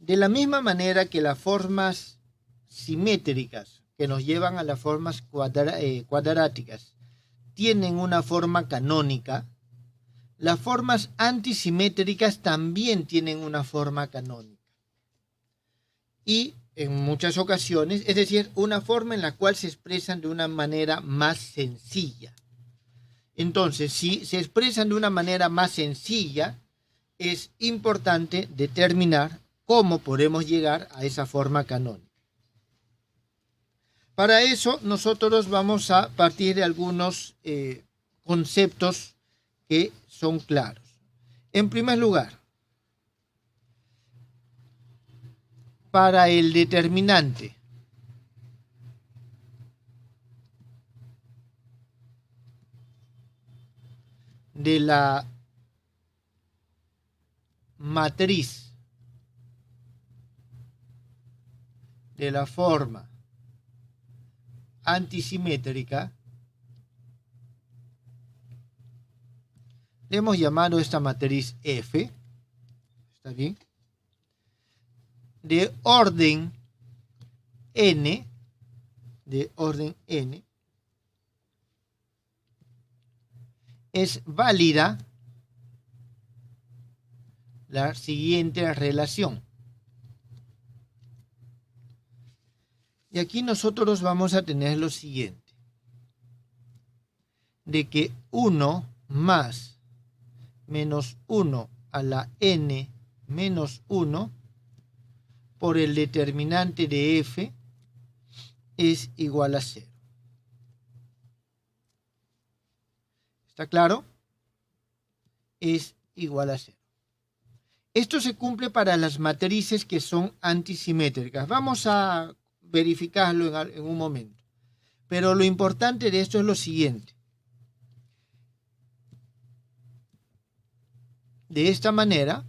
De la misma manera que las formas simétricas que nos llevan a las formas cuadráticas tienen una forma canónica, las formas antisimétricas también tienen una forma canónica. Y en muchas ocasiones, es decir, una forma en la cual se expresan de una manera más sencilla. Entonces, si se expresan de una manera más sencilla, es importante determinar cómo podemos llegar a esa forma canónica. Para eso, nosotros vamos a partir de algunos conceptos que son claros. En primer lugar, para el determinante de la matriz de la forma antisimétrica, le hemos llamado esta matriz F, ¿está bien? De orden n, es válida la siguiente relación. Y aquí nosotros vamos a tener lo siguiente, de que 1 más menos 1 a la n menos 1 por el determinante de f es igual a 0. ¿Está claro? Es igual a 0. Esto se cumple para las matrices que son antisimétricas. Vamos a verificarlo en un momento. Pero lo importante de esto es lo siguiente. De esta manera,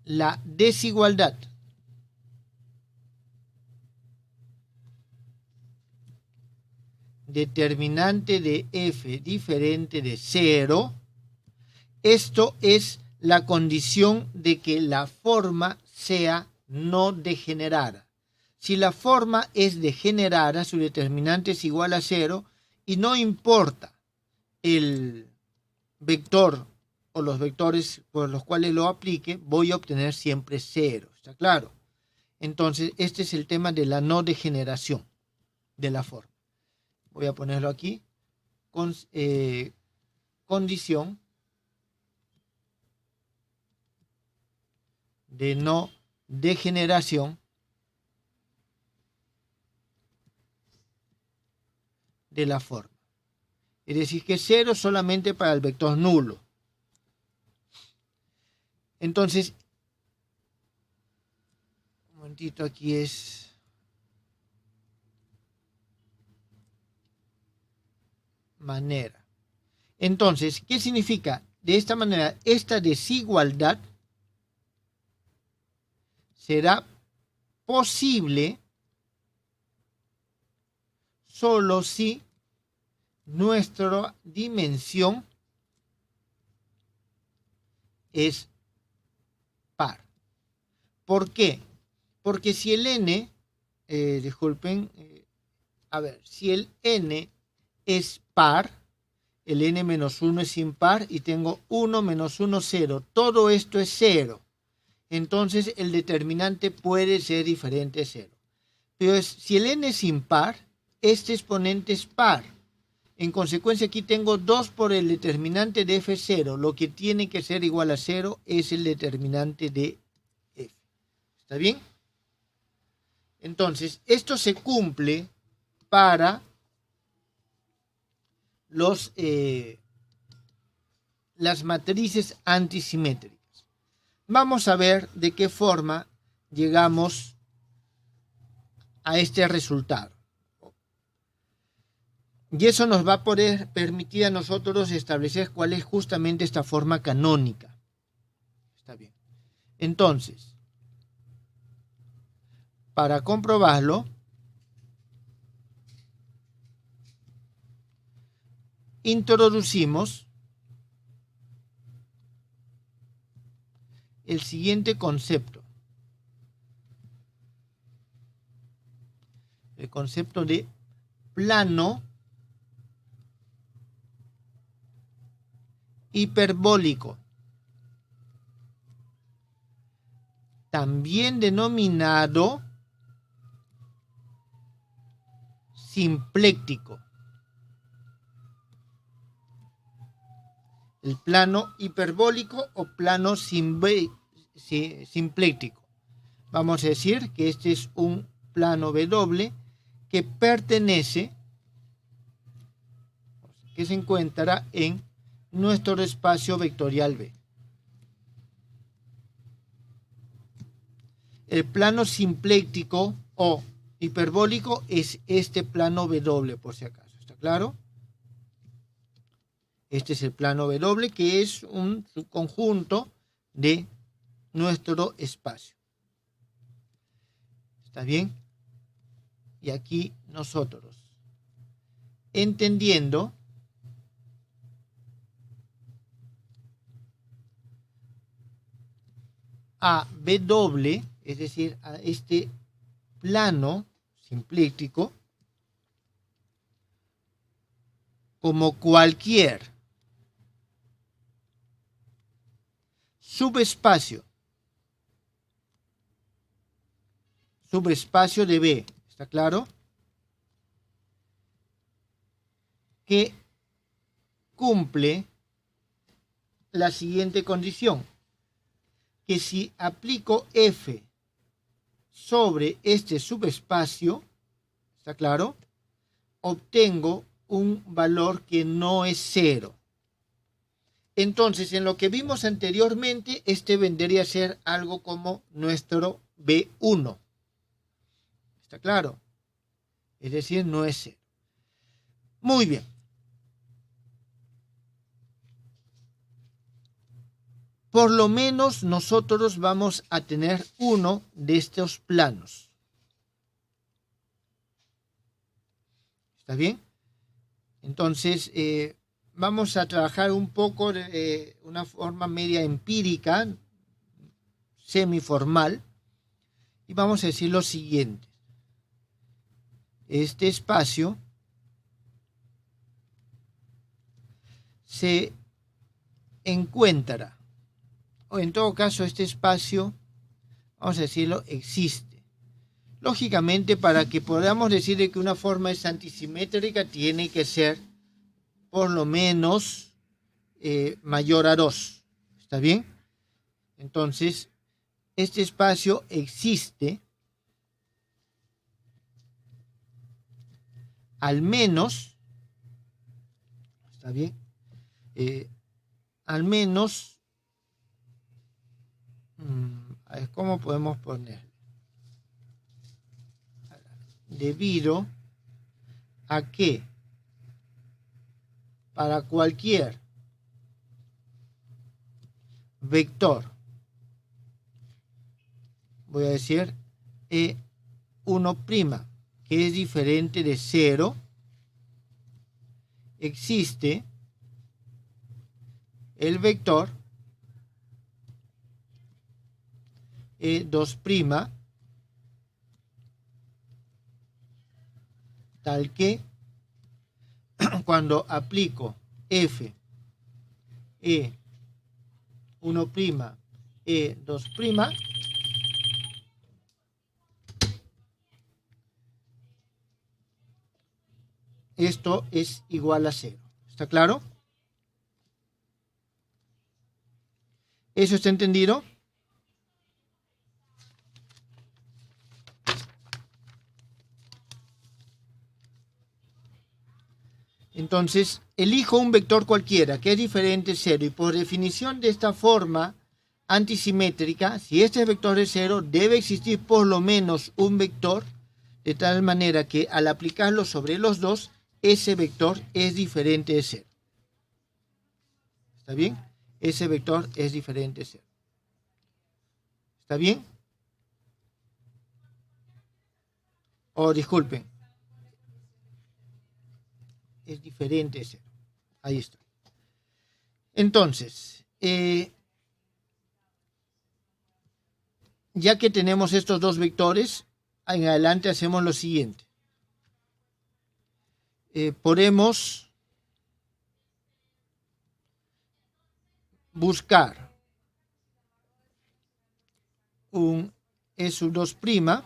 la desigualdad determinante de f diferente de 0, esto es la condición de que la forma sea no degenerada. Si la forma es degenerada, su determinante es igual a 0 y no importa el vector o los vectores por los cuales lo aplique, voy a obtener siempre 0. ¿Está claro? Entonces, este es el tema de la no degeneración de la forma. Voy a ponerlo aquí. Condición de no degeneración de la forma. Es decir, que 0 solamente para el vector nulo. Entonces, un momentito, aquí es manera. Entonces, ¿qué significa? De esta manera, esta desigualdad será posible solo si nuestra dimensión es par. ¿Por qué? Porque si el n, si el n es par, el n menos 1 es impar y tengo 1 menos 1, 0. Todo esto es 0. Entonces el determinante puede ser diferente de 0. Pero si el n es impar, este exponente es par. En consecuencia, aquí tengo 2 por el determinante de f0. Lo que tiene que ser igual a 0 es el determinante de f. ¿Está bien? Entonces, esto se cumple para las matrices antisimétricas. Vamos a ver de qué forma llegamos a este resultado. Y eso nos va a poder permitir a nosotros establecer cuál es justamente esta forma canónica. Está bien. Entonces, para comprobarlo, introducimos el siguiente concepto. El concepto de plano hiperbólico, también denominado simpléctico. El plano hiperbólico o plano simpléctico. Vamos a decir que este es un plano W que pertenece, que se encuentra en nuestro espacio vectorial B. El plano simpléctico o hiperbólico es este plano W, por si acaso. ¿Está claro? Este es el plano W, que es un subconjunto de nuestro espacio. ¿Está bien? Y aquí nosotros, entendiendo a W, es decir, a este plano simpléctico, como cualquier subespacio de B, ¿está claro? Que cumple la siguiente condición, que si aplico F sobre este subespacio, ¿está claro?, obtengo un valor que no es cero. Entonces, en lo que vimos anteriormente, este vendría a ser algo como nuestro B1. ¿Está claro? Es decir, no es cero. Muy bien. Por lo menos nosotros vamos a tener uno de estos planos. ¿Está bien? Entonces, vamos a trabajar un poco de una forma media empírica, semiformal, y vamos a decir lo siguiente. Este espacio se encuentra, o en todo caso este espacio, vamos a decirlo, existe. Lógicamente, para que podamos decir que una forma es antisimétrica, tiene que ser por lo menos mayor a 2. ¿Está bien? Entonces, este espacio existe al menos, ¿está bien? Al menos, a ver, ¿cómo podemos poner? Debido a que para cualquier vector, voy a decir E1', que es diferente de 0, existe el vector E2', tal que cuando aplico F E1', E2', esto es igual a 0. ¿Está claro? ¿Eso está entendido? Entonces, elijo un vector cualquiera que es diferente de 0 y por definición de esta forma antisimétrica, si este vector es 0, debe existir por lo menos un vector de tal manera que al aplicarlo sobre los dos, ese vector es diferente de 0. ¿Está bien? Ese vector es diferente de 0. ¿Está bien? O disculpen. Es diferente de 0. Ahí está. Entonces, ya que tenemos estos dos vectores, en adelante hacemos lo siguiente. Podemos buscar un E sub 2',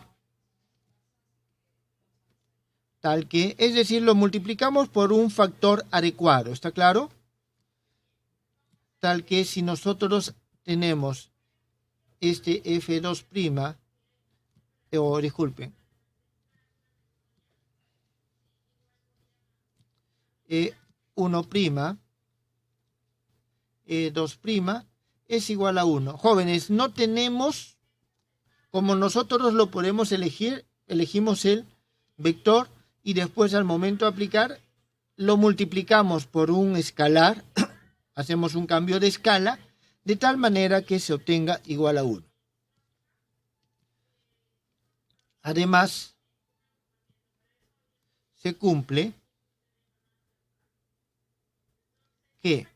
tal que, es decir, lo multiplicamos por un factor adecuado, ¿está claro? Tal que si nosotros tenemos este F2', disculpen, E1', E2' es igual a 1. Jóvenes, no tenemos, como nosotros lo podemos elegir, elegimos el vector y después al momento de aplicar lo multiplicamos por un escalar, hacemos un cambio de escala, de tal manera que se obtenga igual a 1. Además, se cumple que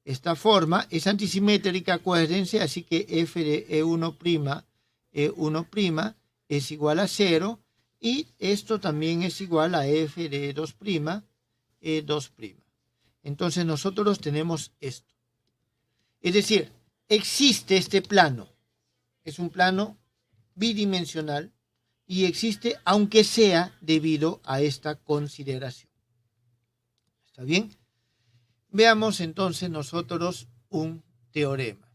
esta forma es antisimétrica, acuérdense, así que f de E1', es igual a 0, y esto también es igual a f de E2'. Entonces nosotros tenemos esto. Es decir, existe este plano. Es un plano bidimensional y existe aunque sea debido a esta consideración. ¿Está bien? Veamos entonces nosotros un teorema.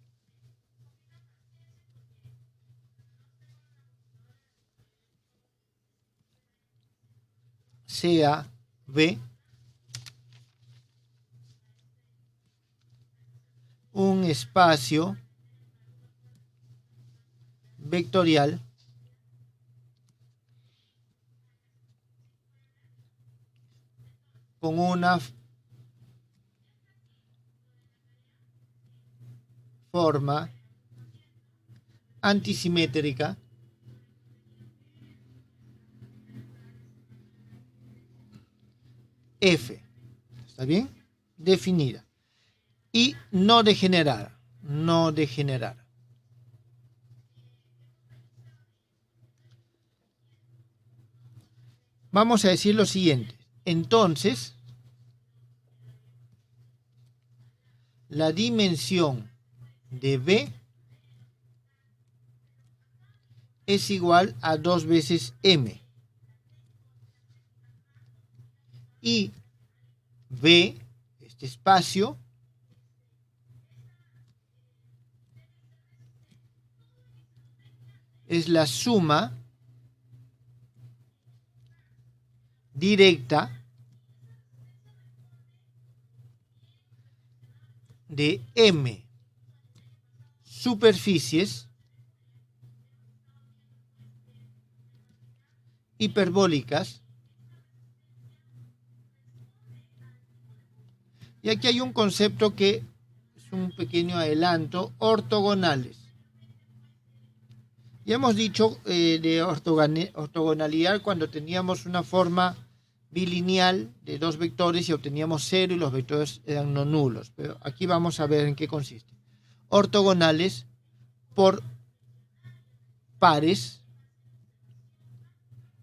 Sea B un espacio vectorial con una forma antisimétrica F, ¿está bien? Definida y no degenerada, Vamos a decir lo siguiente. Entonces, la dimensión de B es igual a 2 veces M. Y B, este espacio, es la suma directa de M superficies hiperbólicas. Y aquí hay un concepto que es un pequeño adelanto, ortogonales. Ya hemos dicho de ortogonalidad cuando teníamos una forma bilineal de dos vectores y obteníamos 0 y los vectores eran no nulos. Pero aquí vamos a ver en qué consiste. Ortogonales por pares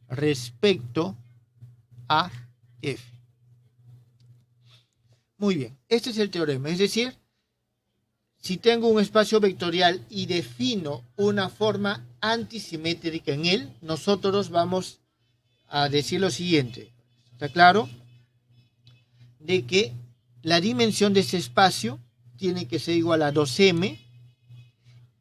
respecto a F. Muy bien, este es el teorema. Es decir, si tengo un espacio vectorial y defino una forma antisimétrica en él, nosotros vamos a decir lo siguiente. ¿Está claro? De que la dimensión de ese espacio tiene que ser igual a 2M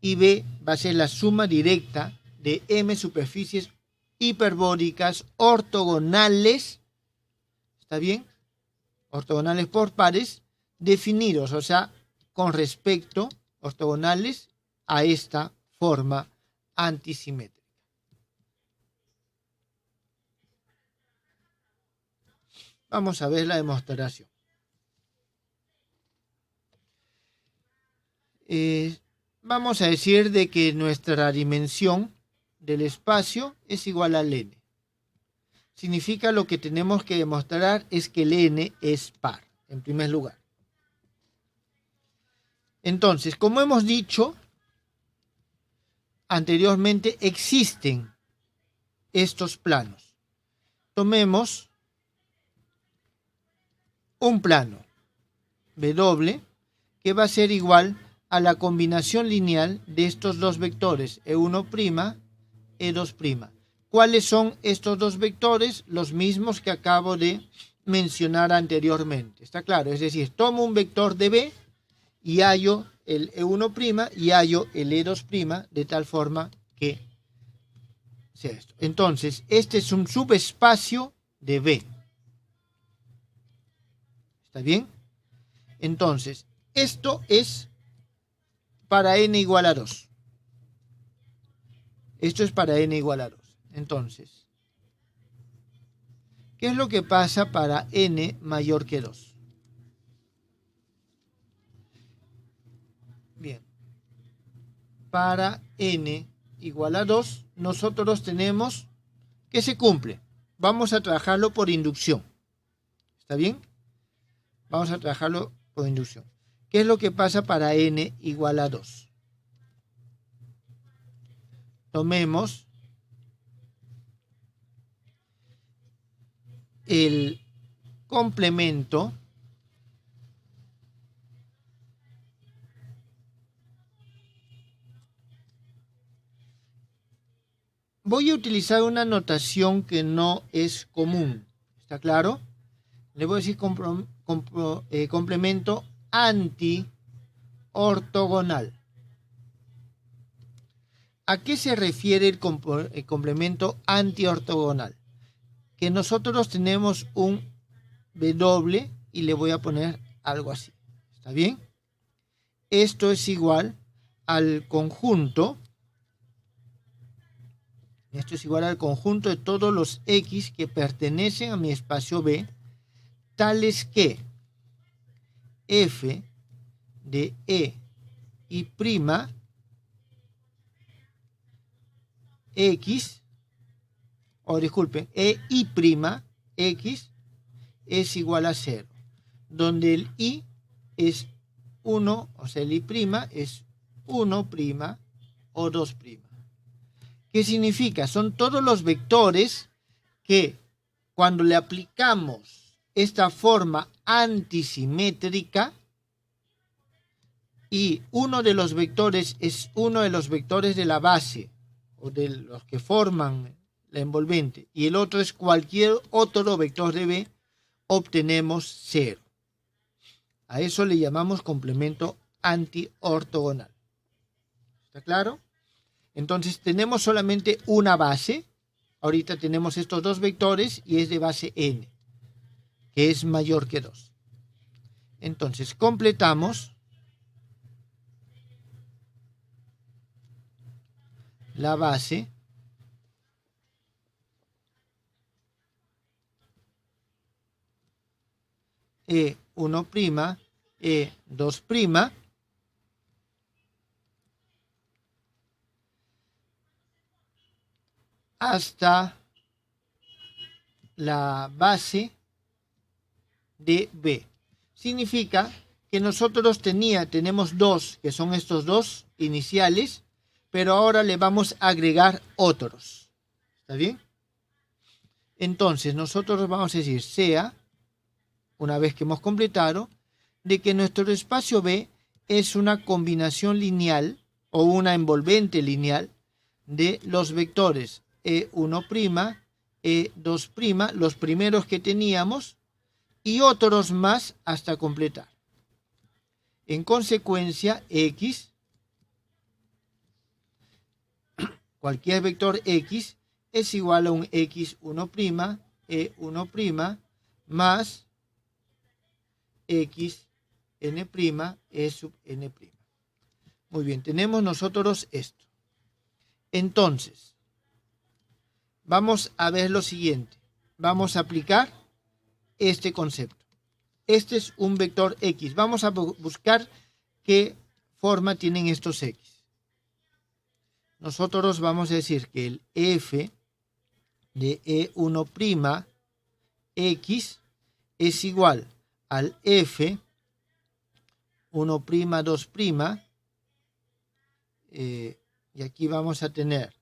y B va a ser la suma directa de M superficies hiperbólicas ortogonales, ¿está bien? Ortogonales por pares definidos, o sea, con respecto, ortogonales a esta forma antisimétrica. Vamos a ver la demostración. Vamos a decir de que nuestra dimensión del espacio es igual al n. Significa lo que tenemos que demostrar es que el n es par, en primer lugar. Entonces, como hemos dicho, anteriormente existen estos planos. Tomemos un plano W que va a ser igual a la combinación lineal de estos dos vectores, E1', E2'. ¿Cuáles son estos dos vectores? Los mismos que acabo de mencionar anteriormente. ¿Está claro? Es decir, tomo un vector de B y hallo el E1' y hallo el E2', de tal forma que sea esto. Entonces, este es un subespacio de B. ¿Está bien? Entonces, esto es para n igual a 2. Esto es para n igual a 2. Entonces, ¿qué es lo que pasa para n mayor que 2? Bien. Para n igual a 2, nosotros tenemos que se cumple. Vamos a trabajarlo por inducción. ¿Está bien? Vamos a trabajarlo por inducción. ¿Qué es lo que pasa para n igual a 2? Tomemos el complemento voy a utilizar una notación que no es común. ¿Está claro? Le voy a decir complemento anti-ortogonal. ¿A qué se refiere el complemento anti-ortogonal? Que nosotros tenemos un W y le voy a poner algo así. ¿Está bien? Esto es igual al conjunto. Esto es igual al conjunto de todos los X que pertenecen a mi espacio B, tales que F de E y prima X, o disculpen, E y prima X es igual a 0, donde el I es 1, o sea, el I prima es 1 prima o 2 prima. ¿Qué significa? Son todos los vectores que cuando le aplicamos esta forma antisimétrica y uno de los vectores es uno de los vectores de la base o de los que forman la envolvente y el otro es cualquier otro vector de B, obtenemos 0. A eso le llamamos complemento antiortogonal. ¿Está claro? Entonces tenemos solamente una base. Ahorita tenemos estos dos vectores y es de base n, que es mayor que 2. Entonces completamos la base E1', E2', hasta la base de B. Significa que nosotros tenemos dos, que son estos dos iniciales, pero ahora le vamos a agregar otros. ¿Está bien? Entonces nosotros vamos a decir sea, una vez que hemos completado, de que nuestro espacio B es una combinación lineal o una envolvente lineal de los vectores E1', E2', los primeros que teníamos, y otros más hasta completar. En consecuencia, X, cualquier vector X, es igual a un X1', E1', más X n', E sub n'. Muy bien, tenemos nosotros esto. Entonces, vamos a ver lo siguiente. Vamos a aplicar este concepto. Este es un vector X. Vamos a buscar qué forma tienen estos X. Nosotros vamos a decir que el F de E1' X es igual al F 1', 2', y aquí vamos a tener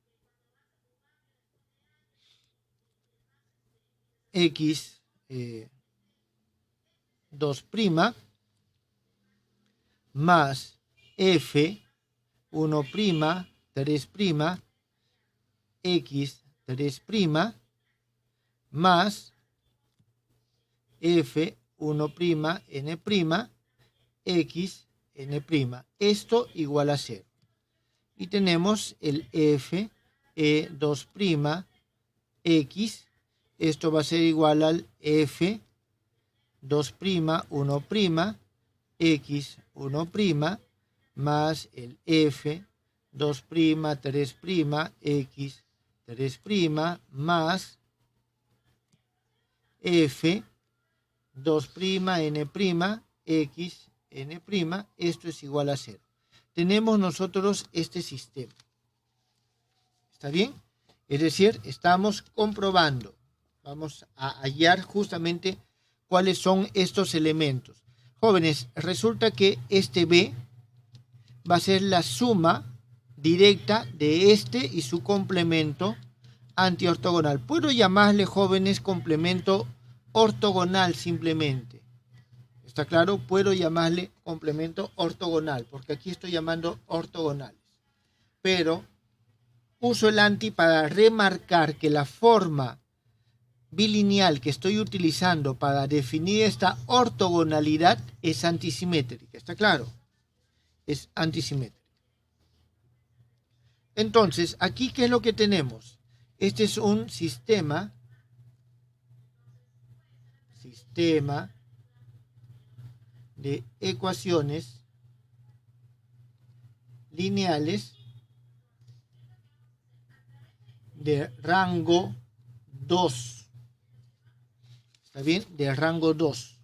x 2' más f 1', 3', x 3' más f 1', n', x n'. Esto igual a 0. Y tenemos el f 2' x. Esto va a ser igual al f 2', 1', x 1' más el f 2', 3', x 3' más f 2', n', x n'. Esto es igual a 0. Tenemos nosotros este sistema. ¿Está bien? Es decir, estamos comprobando. Vamos a hallar justamente cuáles son estos elementos. Jóvenes, resulta que este B va a ser la suma directa de este y su complemento antiortogonal. Puedo llamarle, jóvenes, complemento ortogonal simplemente. ¿Está claro? Puedo llamarle complemento ortogonal, porque aquí estoy llamando ortogonales. Pero uso el anti para remarcar que la forma bilineal que estoy utilizando para definir esta ortogonalidad es antisimétrica. ¿Está claro? Es antisimétrica. Entonces, aquí, ¿qué es lo que tenemos? Este es un sistema de ecuaciones lineales de rango 2. ¿Está bien? De rango 2.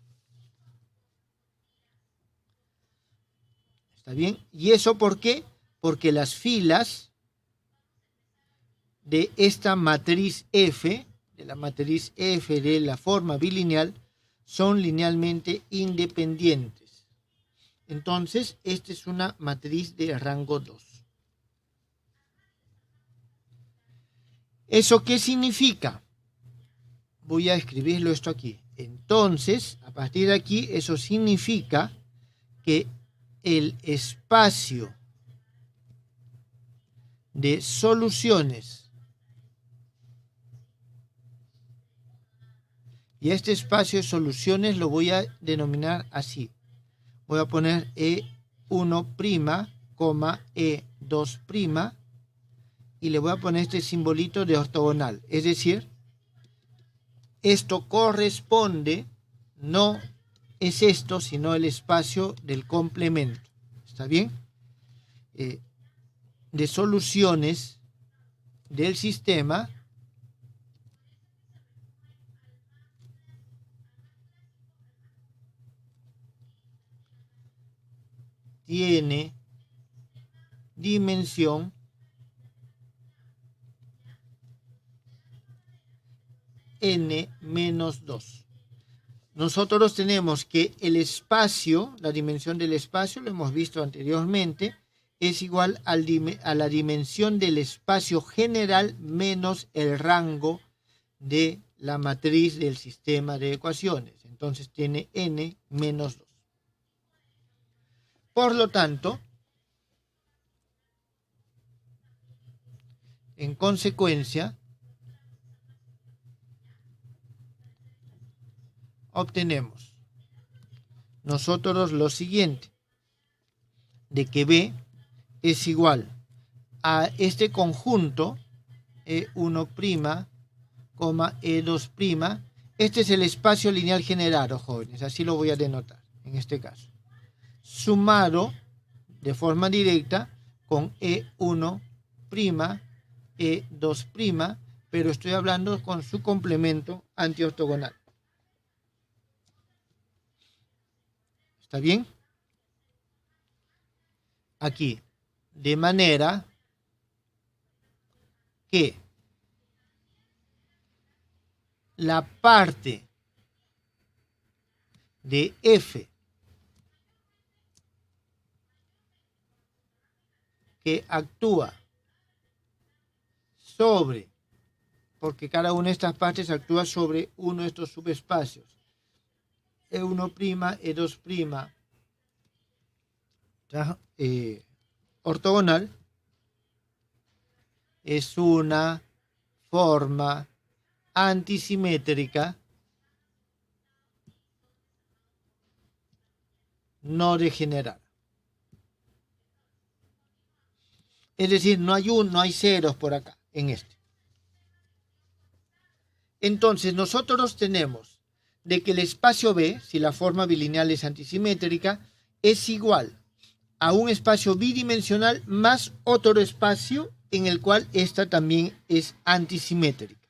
¿Está bien? ¿Y eso por qué? Porque las filas de esta matriz F, de la matriz F de la forma bilineal, son linealmente independientes. Entonces, esta es una matriz de rango 2. ¿Eso qué significa? Voy a escribirlo esto aquí. Entonces, a partir de aquí, eso significa que el espacio de soluciones, y este espacio de soluciones lo voy a denominar así. Voy a poner E1', E2', y le voy a poner este simbolito de ortogonal. Es decir, esto corresponde, no es esto, sino el espacio del complemento. ¿Está bien? De soluciones del sistema tiene dimensión n-2. Nosotros tenemos que el espacio, la dimensión del espacio, lo hemos visto anteriormente, es igual a la dimensión del espacio general menos el rango de la matriz del sistema de ecuaciones. Entonces tiene n-2. Por lo tanto, en consecuencia, obtenemos nosotros lo siguiente, de que B es igual a este conjunto E1', E2'. Este es el espacio lineal generado, jóvenes, así lo voy a denotar en este caso, sumado de forma directa con E1', E2', pero estoy hablando con su complemento antiortogonal. ¿Está bien? Aquí, de manera que la parte de F que actúa sobre, porque cada una de estas partes actúa sobre uno de estos subespacios. E1', E2', ortogonal, es una forma antisimétrica no degenerada. Es decir, no hay ceros por acá, en este. Entonces, nosotros tenemos de que el espacio B, si la forma bilineal es antisimétrica, es igual a un espacio bidimensional más otro espacio en el cual esta también es antisimétrica.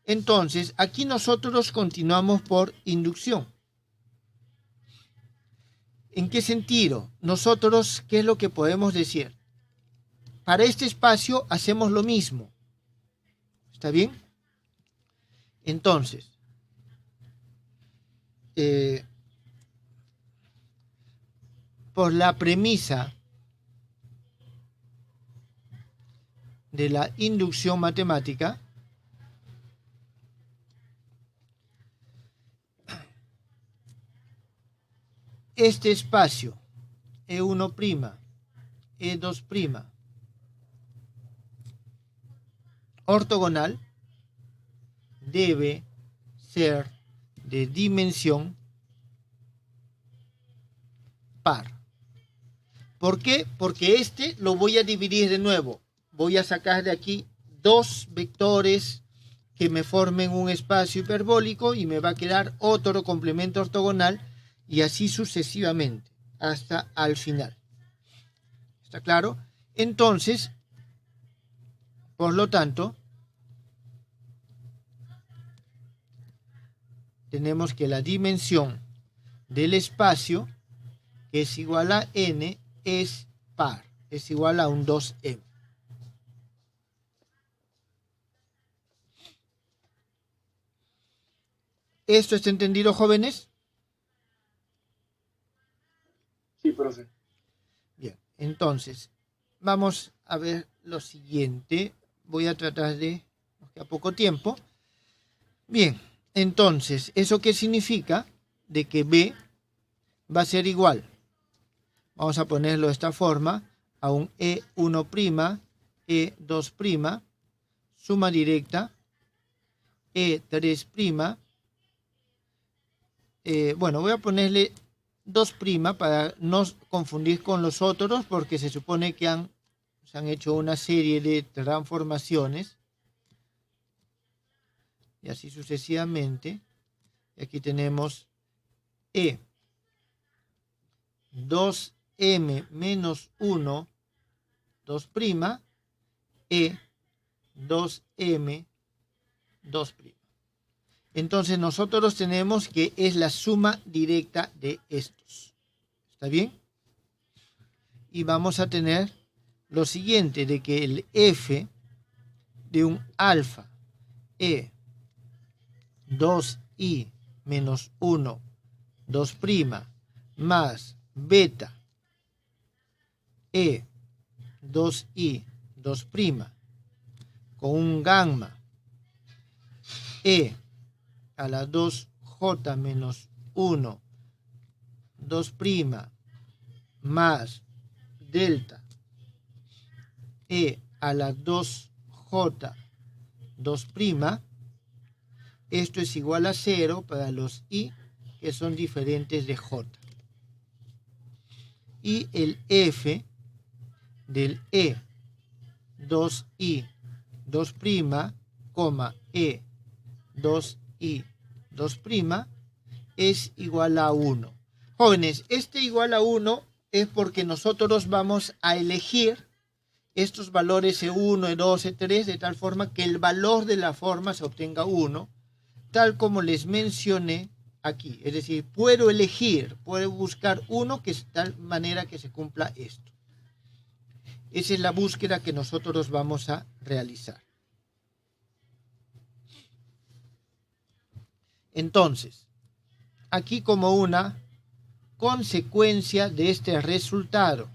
Entonces, aquí nosotros continuamos por inducción. ¿En qué sentido? Nosotros, ¿qué es lo que podemos decir? Para este espacio hacemos lo mismo. ¿Está bien? Entonces, por la premisa de la inducción matemática, este espacio E1', E2', ortogonal, debe ser de dimensión par. ¿Por qué? Porque este lo voy a dividir de nuevo. Voy a sacar de aquí dos vectores que me formen un espacio hiperbólico y me va a quedar otro complemento ortogonal y así sucesivamente hasta al final. ¿Está claro? Entonces, por lo tanto, tenemos que la dimensión del espacio, que es igual a n, es par, es igual a un 2m. ¿Esto está entendido, jóvenes? Sí, profe. Bien, entonces, vamos a ver lo siguiente. Voy a tratar de, nos queda poco tiempo. Bien, entonces, ¿eso qué significa? De que B va a ser igual. Vamos a ponerlo de esta forma, a un E1', E2', suma directa, E3', bueno, voy a ponerle 2' para no confundir con los otros, porque se supone que se han hecho una serie de transformaciones, y así sucesivamente. Y aquí tenemos E 2m menos 1, 2', E 2m, 2'. Entonces nosotros tenemos que es la suma directa de estos. ¿Está bien? Y vamos a tener lo siguiente, de que el f de un alfa e 2i menos 1, 2' más beta e 2i, 2' con un gamma e a la 2j menos 1, 2' más delta e a la 2j, 2', esto es igual a 0 para los i que son diferentes de j. Y el f del e 2i, 2', e 2i, 2' es igual a 1. Jóvenes, este igual a 1 es porque nosotros vamos a elegir estos valores E1, E2, E3 de tal forma que el valor de la forma se obtenga 1, tal como les mencioné aquí. Es decir, puedo elegir, puedo buscar uno que es de tal manera que se cumpla esto. Esa es la búsqueda que nosotros vamos a realizar. Entonces, aquí como una consecuencia de este resultado,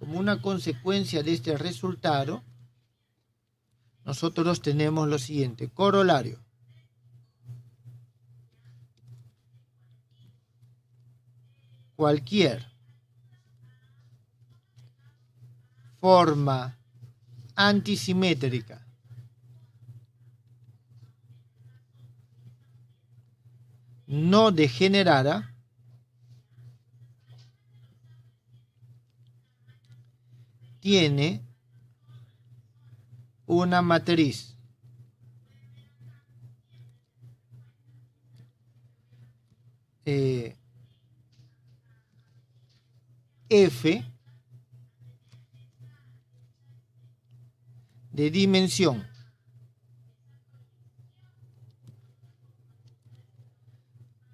como una consecuencia de este resultado, nosotros tenemos lo siguiente, corolario. Cualquier forma antisimétrica no degenerada tiene una matriz F de dimensión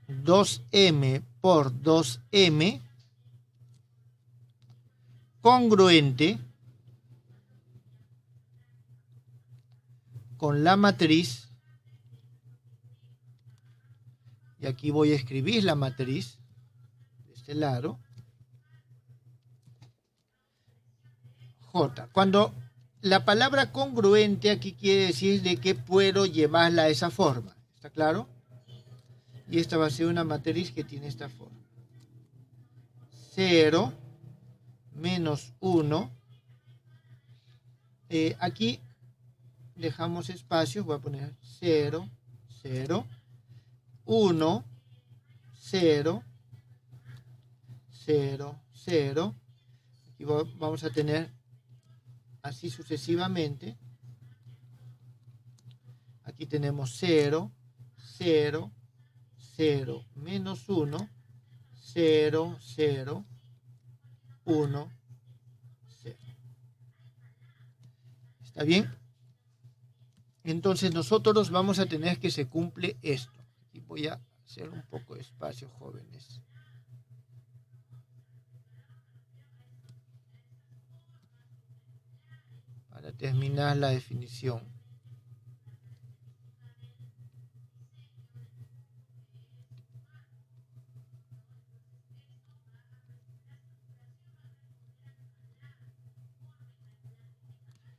2m por 2m congruente con la matriz, y aquí voy a escribir la matriz de este lado, J. Cuando la palabra congruente aquí quiere decir de que puedo llevarla a esa forma, ¿está claro? Y esta va a ser una matriz que tiene esta forma. 0, menos 1. Aquí dejamos espacios, voy a poner 0, 0, 1, 0, 0, 0. Y vamos a tener así sucesivamente. Aquí tenemos 0, 0, 0, menos 1, 0, 0, 1, 0. ¿Está bien? Entonces nosotros vamos a tener que se cumple esto. Aquí voy a hacer un poco de espacio, jóvenes. Para terminar la definición.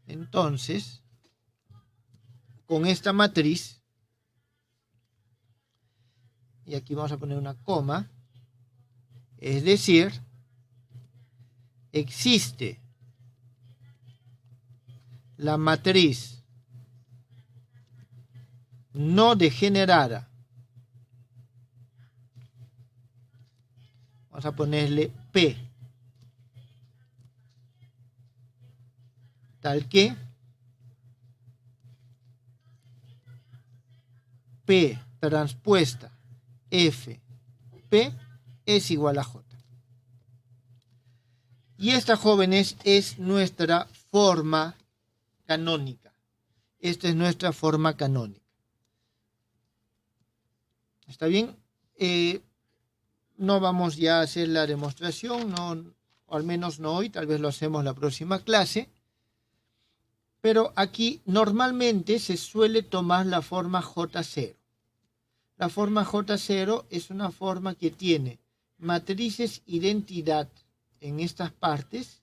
Entonces, con esta matriz, y aquí vamos a poner una coma, es decir, existe la matriz no degenerada, vamos a ponerle P, tal que P transpuesta F P es igual a J. Y esta, jóvenes, es nuestra forma canónica. Esta es nuestra forma canónica. ¿Está bien? No vamos ya a hacer la demostración, no, o al menos no hoy, tal vez lo hacemos la próxima clase. Pero aquí normalmente se suele tomar la forma J0. La forma J0 es una forma que tiene matrices identidad en estas partes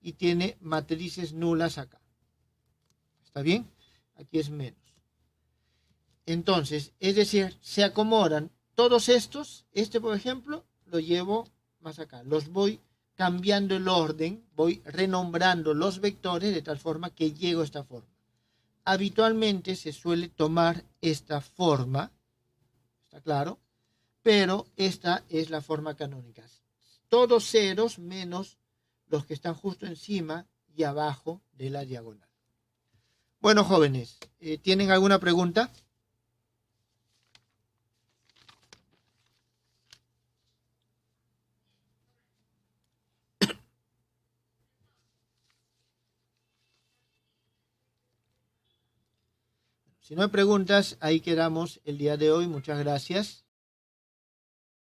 y tiene matrices nulas acá. ¿Está bien? Aquí es menos. Entonces, es decir, se acomodan todos estos. Este, por ejemplo, lo llevo más acá. Los voy cambiando el orden, voy renombrando los vectores de tal forma que llego a esta forma. Habitualmente se suele tomar esta forma, ¿está claro? Pero esta es la forma canónica. Todos ceros menos los que están justo encima y abajo de la diagonal. Bueno, jóvenes, ¿tienen alguna pregunta? Si no hay preguntas, ahí quedamos el día de hoy. Muchas gracias.